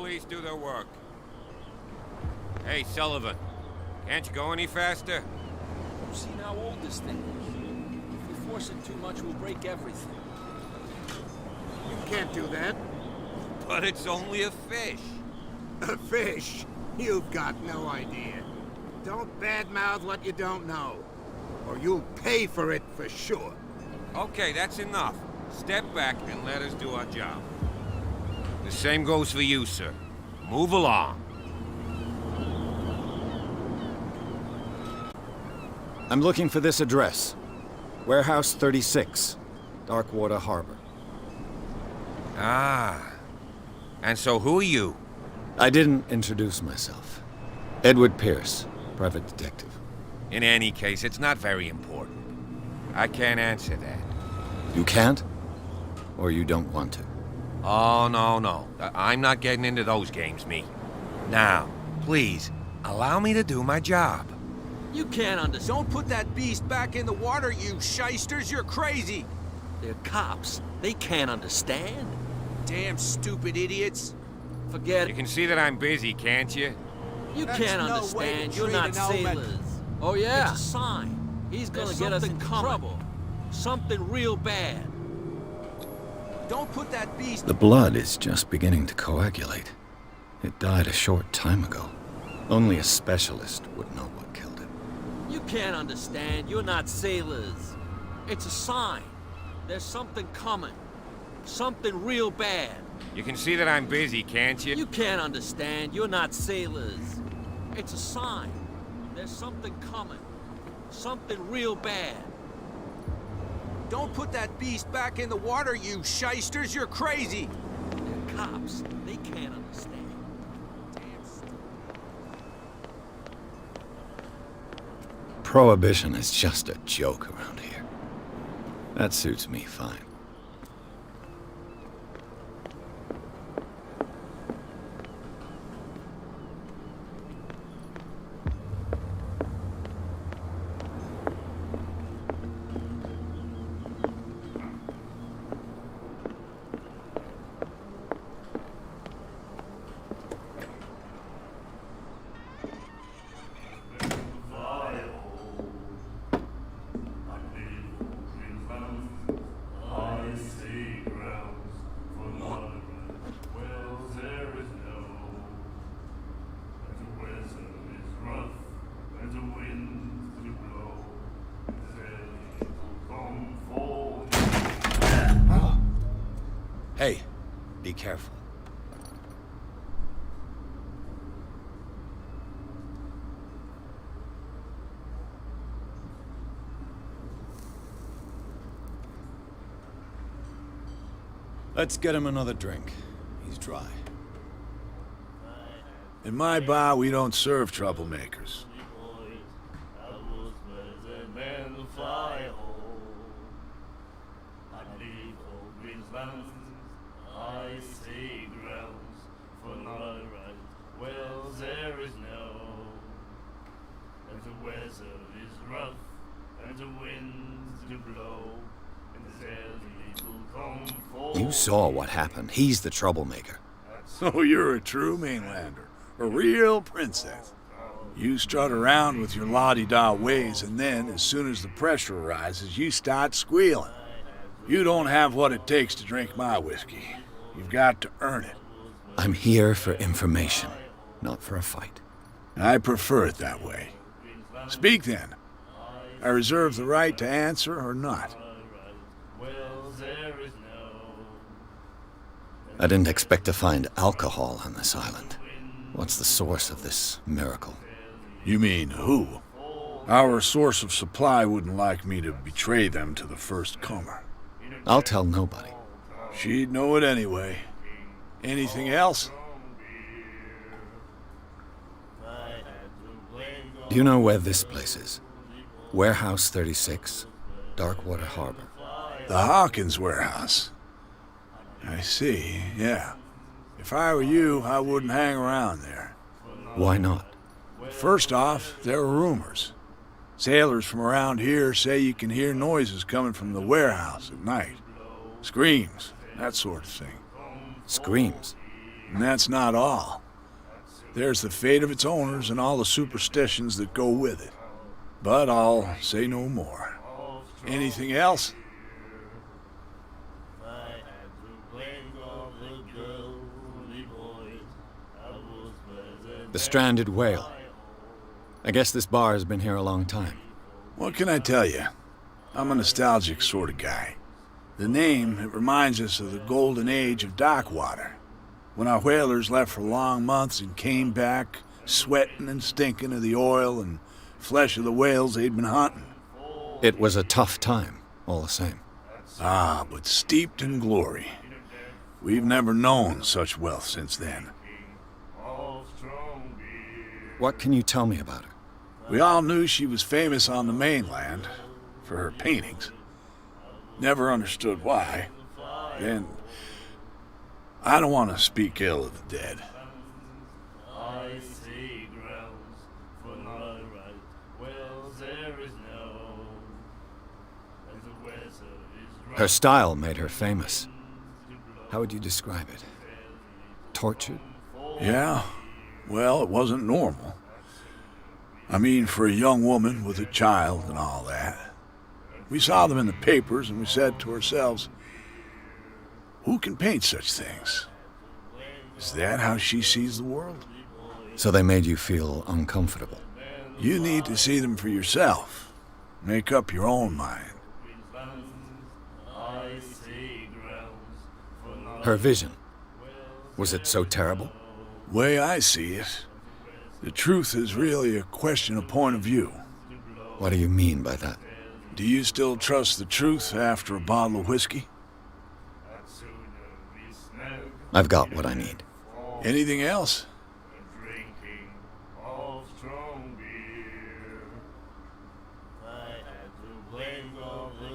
police do their work. Hey, Sullivan. Can't you go any faster? You've seen how old this thing is. If we force it too much, we'll break everything. You can't do that. But it's only a fish. A fish? You've got no idea. Don't badmouth what you don't know, or you'll pay for it for sure. Okay, that's enough. Step back and let us do our job. The same goes for you, sir. Move along. I'm looking for this address. Warehouse 36, Darkwater Harbor. Ah. And so who are you? I didn't introduce myself. Edward Pierce, private detective. In any case, it's not very important. I can't answer that. You can't? Or you don't want to? Oh, no. I'm not getting into those games, me. Now, please, allow me to do my job. You can't understand. Don't put that beast back in the water, you shysters. You're crazy. They're cops. They can't understand. Damn stupid idiots. Forget You it. can see that I'm busy, can't you? You That's can't no understand. way to You're treat not an omen. sailors. Oh, yeah? It's a sign. He's gonna get us in trouble. Something real bad. Don't put that beast... The blood is just beginning to coagulate. It died a short time ago. Only a specialist would know what killed it. You can't understand. You're not sailors. It's a sign. There's something coming. Something real bad. You can see that I'm busy, can't you? You can't understand. You're not sailors. It's a sign. There's something coming. Something real bad. Don't put that beast back in the water, you shysters. You're crazy. They're cops. They can't understand. Damn stupid. Prohibition is just a joke around here. That suits me fine. Hey, be careful. Let's get him another drink. He's dry. In my bar, we don't serve troublemakers. You saw what happened. He's the troublemaker. So you're a true mainlander, a real princess. You strut around with your la-di-da ways, and then, as soon as the pressure arises, you start squealing. You don't have what it takes to drink my whiskey. You've got to earn it. I'm here for information, not for a fight. I prefer it that way. Speak then. I reserve the right to answer or not. I didn't expect to find alcohol on this island. What's the source of this miracle? You mean who? Our source of supply wouldn't like me to betray them to the first comer. I'll tell nobody. She'd know it anyway. Anything else? Do you know where this place is? Warehouse 36, Darkwater Harbor. The Hawkins warehouse. I see, yeah. If I were you, I wouldn't hang around there. Why not? First off, there are rumors. Sailors from around here say you can hear noises coming from the warehouse at night. Screams, that sort of thing. Screams. And that's not all. There's the fate of its owners and all the superstitions that go with it. But I'll say no more. Anything else? The stranded whale. I guess this bar has been here a long time. What can I tell you? I'm a nostalgic sort of guy. The name, it reminds us of the golden age of dockwater, when our whalers left for long months and came back sweating and stinking of the oil and flesh of the whales they'd been hunting. It was a tough time, all the same. Ah, but steeped in glory. We've never known such wealth since then. What can you tell me about her? We all knew she was famous on the mainland for her paintings. Never understood why. And I don't want to speak ill of the dead. Her style made her famous. How would you describe it? Tortured? Yeah, well, it wasn't normal. I mean, for a young woman with a child and all that. We saw them in the papers and we said to ourselves, who can paint such things? Is that how she sees the world? So they made you feel uncomfortable. You need to see them for yourself. Make up your own mind. Her vision. Was it so terrible? Way I see it, the truth is really a question of point of view. What do you mean by that? Do you still trust the truth after a bottle of whiskey? I've got what I need. Anything else?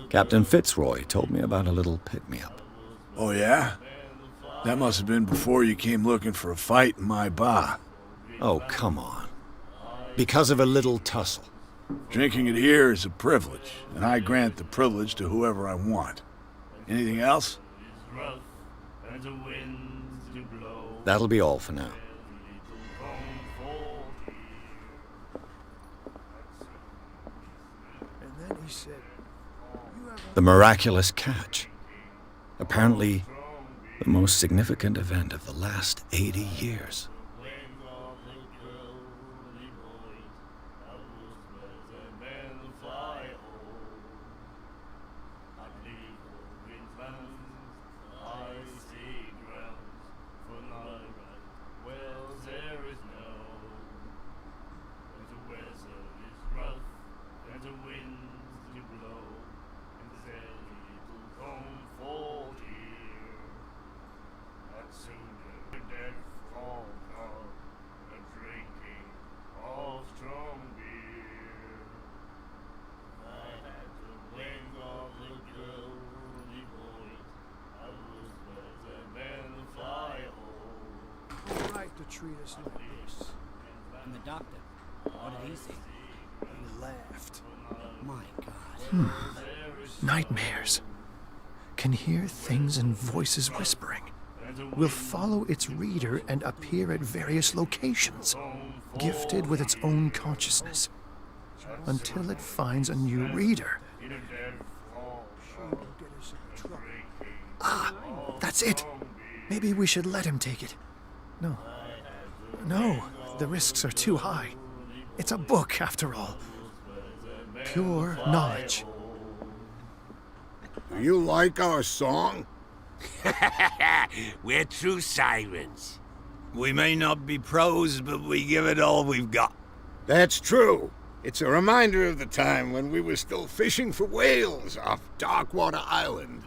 Captain Fitzroy told me about a little pick-me-up. Oh, yeah? That must have been before you came looking for a fight in my bar. Oh, come on. Because of a little tussle. Drinking it here is a privilege, and I grant the privilege to whoever I want. Anything else? That'll be all for now. And then he said, The miraculous catch. Apparently, the most significant event of the last 80 years. to treat us like this. And the doctor, what did he say? He laughed. My God. Nightmares. Can hear things and voices whispering. Will follow its reader and appear at various locations, gifted with its own consciousness, until it finds a new reader. Ah, that's it. Maybe we should let him take it. No, the risks are too high. It's a book, after all. Pure knowledge. Do you like our song? We're true sirens. We may not be pros, but we give it all we've got. That's true. It's a reminder of the time when we were still fishing for whales off Darkwater Island.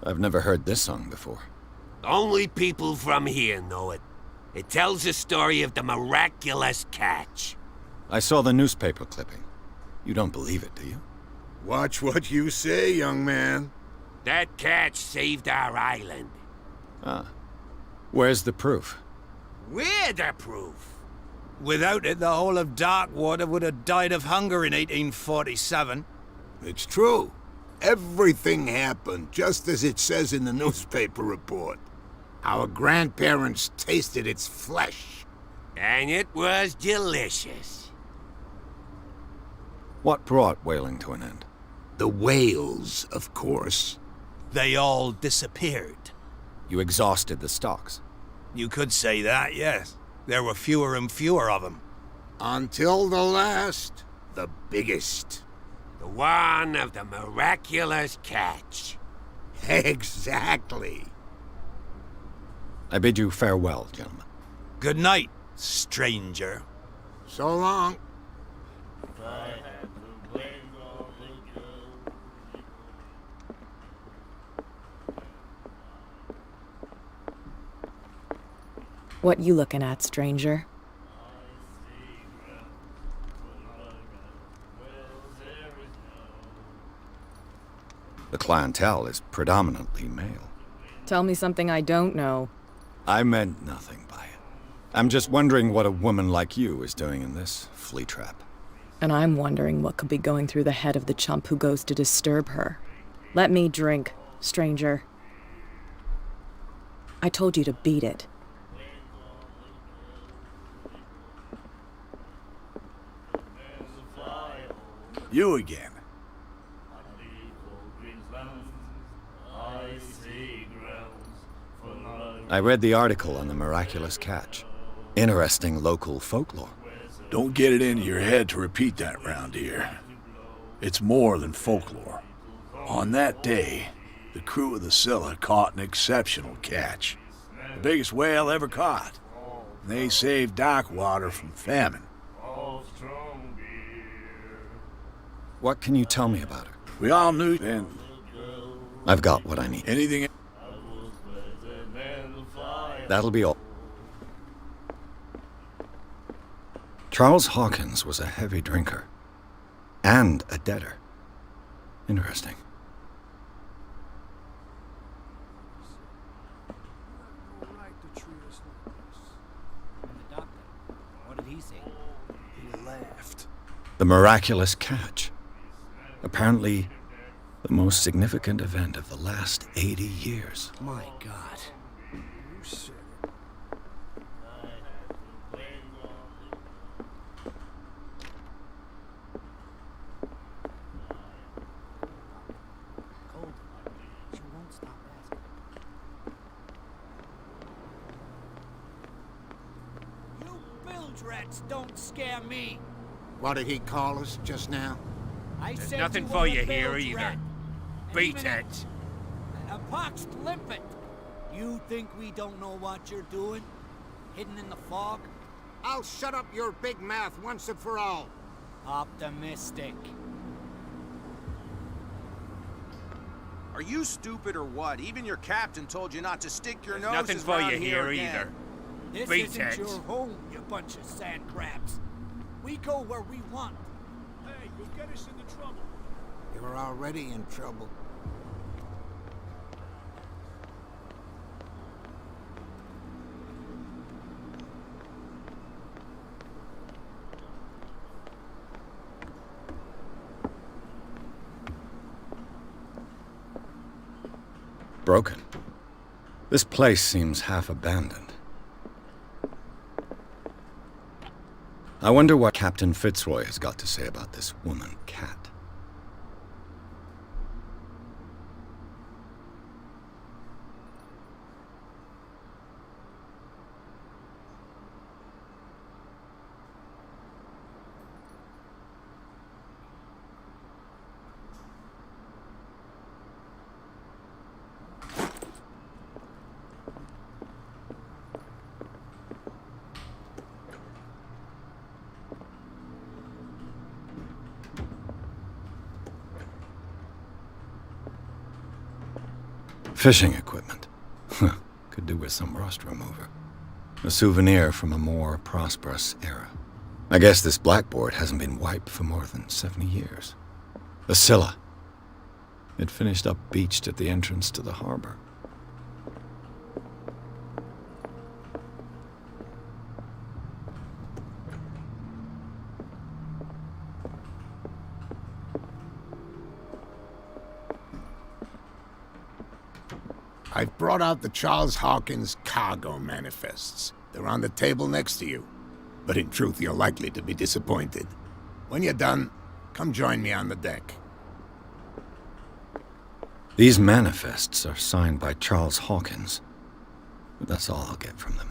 I've never heard this song before. Only people from here know it. It tells the story of the miraculous catch. I saw the newspaper clipping. You don't believe it, do you? Watch what you say, young man. That catch saved our island. Ah. Where's the proof? We're the proof. Without it, the whole of Darkwater would have died of hunger in 1847. It's true. Everything happened just as it says in the newspaper report. Our grandparents tasted its flesh. And it was delicious. What brought whaling to an end? The whales, of course. They all disappeared. You exhausted the stocks. You could say that, yes. There were fewer and fewer of them. Until the last, the biggest. The one of the miraculous catch. Exactly. I bid you farewell, gentlemen. Good night, stranger. So long. What you looking at, stranger? The clientele is predominantly male. Tell me something I don't know. I meant nothing by it. I'm just wondering what a woman like you is doing in this flea trap. And I'm wondering what could be going through the head of the chump who goes to disturb her. Let me drink, stranger. I told you to beat it. You again. I read the article on the miraculous catch. Interesting local folklore. Don't get it into your head to repeat that round here. It's more than folklore. On that day, the crew of the Scylla caught an exceptional catch. The biggest whale ever caught. They saved Dockwater from famine. What can you tell me about her? We all knew then. I've got what I need. Anything? That'll be all. Charles Hawkins was a heavy drinker. And a debtor. Interesting. And the doctor, what did he say? He laughed. The miraculous catch. Apparently, the most significant event of the last 80 years. My God. You said it. Cold. She won't stop asking. You bilge rats don't scare me. What did he call us just now? I There's said nothing you for were you a here bilge either. rat. And Beat even it. A poxed limpet. You think we don't know what you're doing? Hidden in the fog? I'll shut up your big mouth once and for all. Optimistic. Are you stupid or what? Even your captain told you not to stick your There's noses nothing for around you here again. either. This Beat isn't it. your home, you bunch of sand crabs. We go where we want. Hey, you'll get us into trouble. You're already in trouble. Broken. This place seems half abandoned. I wonder what Captain Fitzroy has got to say about this woman cat. Fishing equipment. Could do with some rust remover. A souvenir from a more prosperous era. I guess this blackboard hasn't been wiped for more than 70 years. The Scylla. It finished up beached at the entrance to the harbor. I've brought out the Charles Hawkins cargo manifests. They're on the table next to you. But in truth, you're likely to be disappointed. When you're done, come join me on the deck. These manifests are signed by Charles Hawkins. But that's all I'll get from them.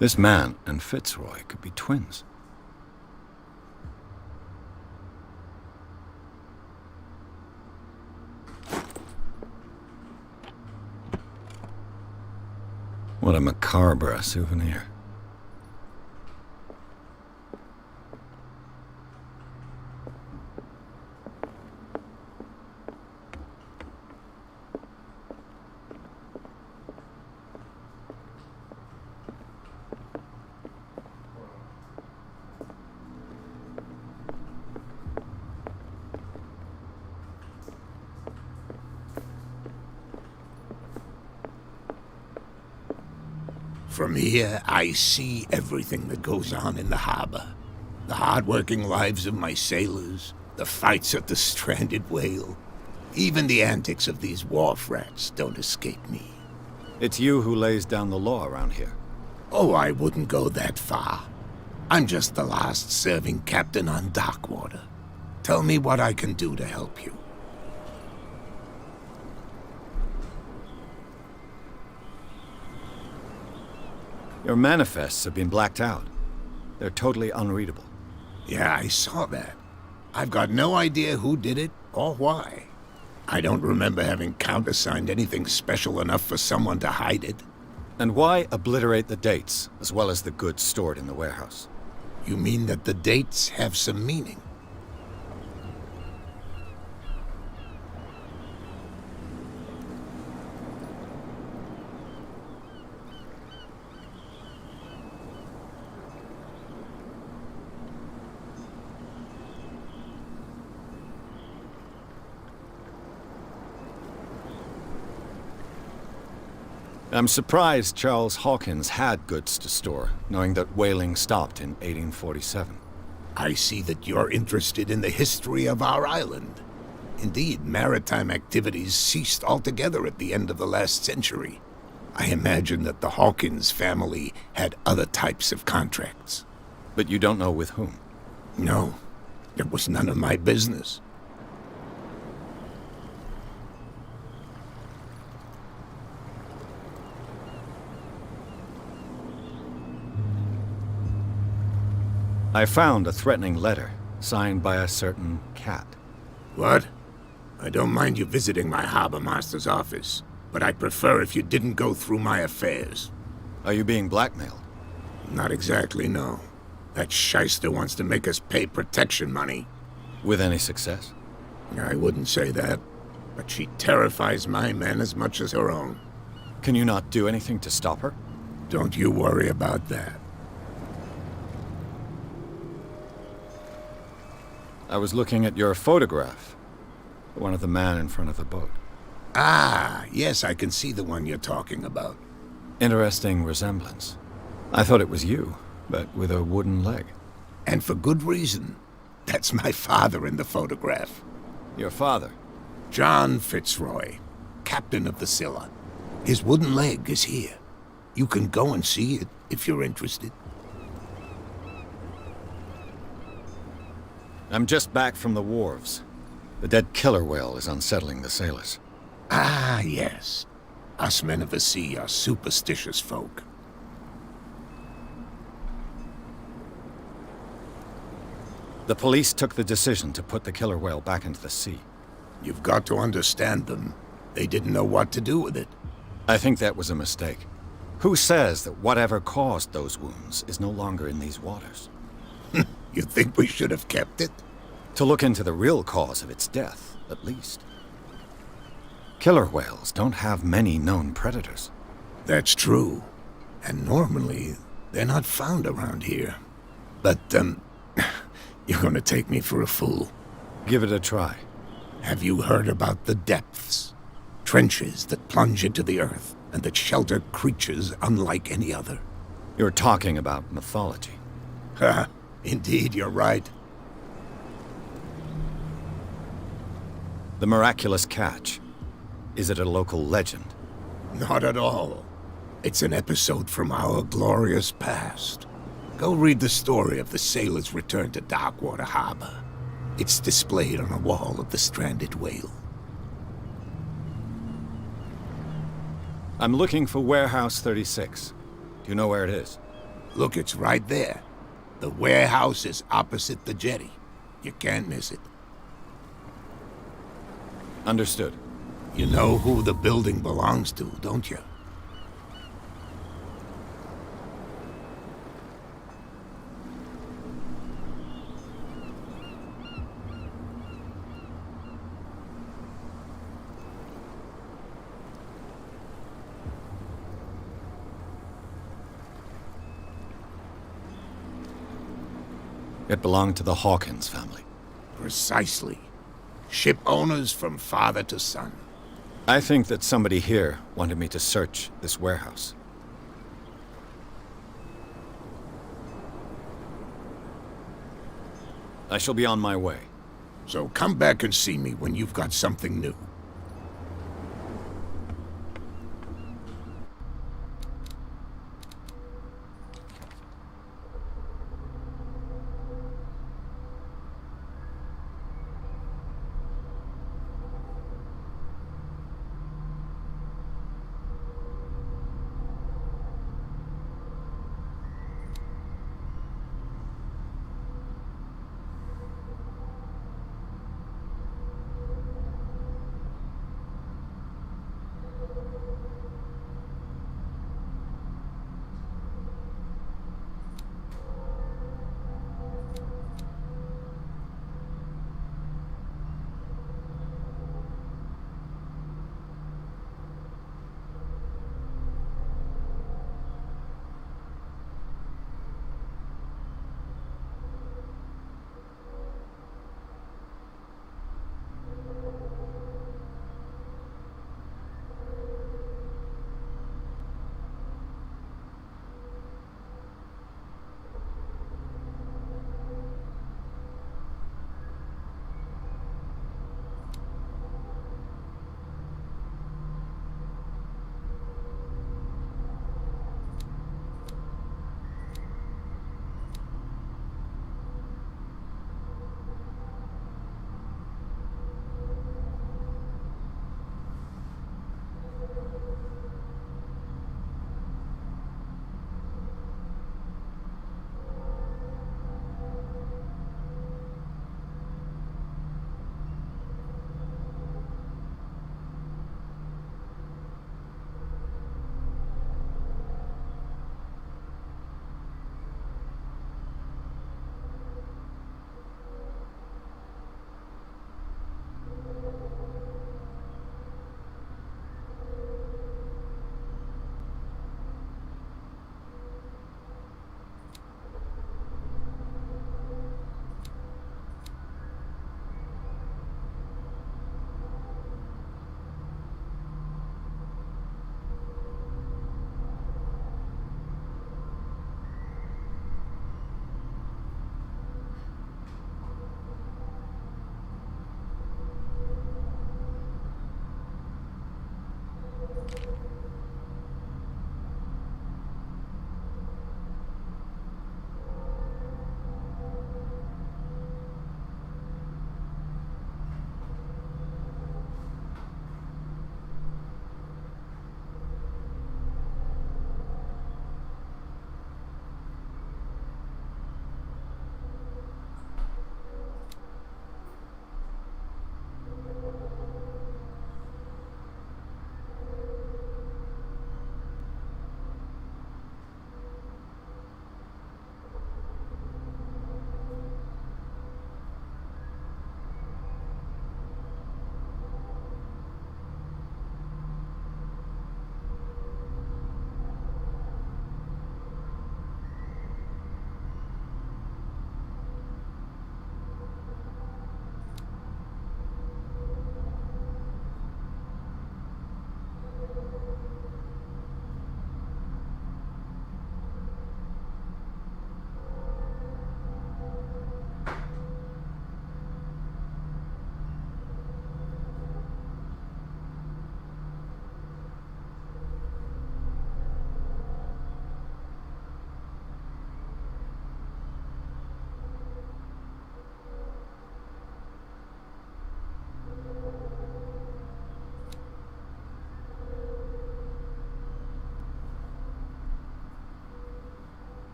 This man and Fitzroy could be twins. What a macabre souvenir. From here, I see everything that goes on in the harbor. The hard-working lives of my sailors, the fights at the stranded whale. Even the antics of these wharf rats don't escape me. It's you who lays down the law around here. Oh, I wouldn't go that far. I'm just the last serving captain on Darkwater. Tell me what I can do to help you. Your manifests have been blacked out. They're totally unreadable. Yeah, I saw that. I've got no idea who did it or why. I don't remember having countersigned anything special enough for someone to hide it. And why obliterate the dates, as well as the goods stored in the warehouse? You mean that the dates have some meaning? I'm surprised Charles Hawkins had goods to store, knowing that whaling stopped in 1847. I see that you're interested in the history of our island. Indeed, maritime activities ceased altogether at the end of the last century. I imagine that the Hawkins family had other types of contracts. But you don't know with whom? No, it was none of my business. I found a threatening letter, signed by a certain cat. What? I don't mind you visiting my harbor master's office, but I'd prefer if you didn't go through my affairs. Are you being blackmailed? Not exactly, no. That shyster wants to make us pay protection money. With any success? I wouldn't say that, but she terrifies my men as much as her own. Can you not do anything to stop her? Don't you worry about that. I was looking at your photograph. One of the man in front of the boat. Ah, yes, I can see the one you're talking about. Interesting resemblance. I thought it was you, but with a wooden leg. And for good reason. That's my father in the photograph. Your father? John Fitzroy, captain of the Scylla. His wooden leg is here. You can go and see it if you're interested. I'm just back from the wharves. The dead killer whale is unsettling the sailors. Ah, yes. Us men of the sea are superstitious folk. The police took the decision to put the killer whale back into the sea. You've got to understand them. They didn't know what to do with it. I think that was a mistake. Who says that whatever caused those wounds is no longer in these waters? You think we should have kept it? To look into the real cause of its death, at least. Killer whales don't have many known predators. That's true. And normally, they're not found around here. But, you're gonna take me for a fool. Give it a try. Have you heard about the depths? Trenches that plunge into the earth and that shelter creatures unlike any other. You're talking about mythology. Ha! Indeed, you're right. The miraculous catch. Is it a local legend? Not at all. It's an episode from our glorious past. Go read the story of the sailor's return to Darkwater Harbor. It's displayed on a wall of the stranded whale. I'm looking for Warehouse 36. Do you know where it is? Look, it's right there. The warehouse is opposite the jetty. You can't miss it. Understood. You know who the building belongs to, don't you? It belonged to the Hawkins family. Precisely. Ship owners from father to son. I think that somebody here wanted me to search this warehouse. I shall be on my way. So come back and see me when you've got something new.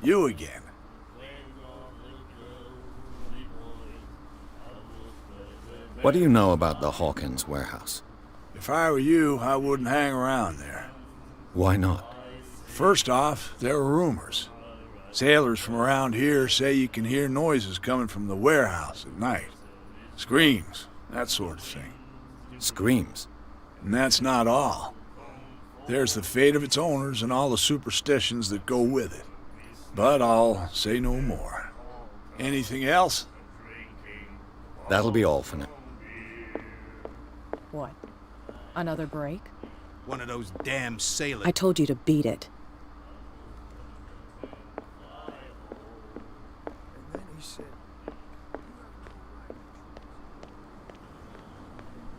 You again. What do you know about the Hawkins warehouse? If I were you, I wouldn't hang around there. Why not? First off, there are rumors. Sailors from around here say you can hear noises coming from the warehouse at night. Screams, that sort of thing. Screams? And that's not all. There's the fate of its owners and all the superstitions that go with it. But I'll say no more. Anything else? That'll be all for now. What? Another break? One of those damn sailors. I told you to beat it. And then he said,